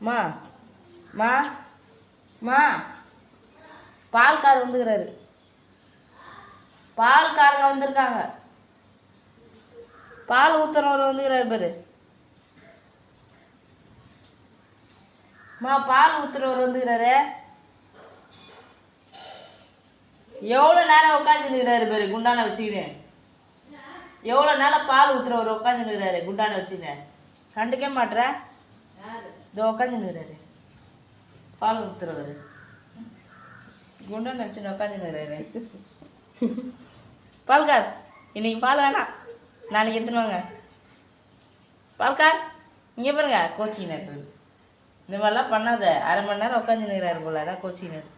மா மா மா பால்கார் வந்துக்கிறாரு. பால்காரங்க வந்திருக்காங்க. பால் ஊத்துறவர் வந்துக்கிறாரு பாரு. மா பால் ஊத்துறவர் வந்துக்கிறாரு. எவ்வளோ நேரம் உட்காந்துருக்கிறாரு பாரு குண்டான வச்சுக்கிட்டு. எவ்வளோ நேரம் பால் ஊத்துறவர் உட்காந்துருக்கிறாரு குண்டான வச்சுக்கிட்டு. கண்டுக்கே மாட்டுற. இதோ உட்காந்துருக்கிறாரு பால் ஊத்துறவர். குண்டான வச்சுன்னு உட்காந்துருக்கிறாரு. பால்கார் இன்னைக்கு பால் வேணாம், நாளைக்கு எடுத்துன்னு வாங்க. பால்கார் இங்கே பாருங்க கோச்சிங்கினார். இந்த மாதிரிலாம் பண்ணாத. அரை மணி நேரம் உட்காந்துருக்கிறாரு போல, அதான் கோச்சிங்கினார்.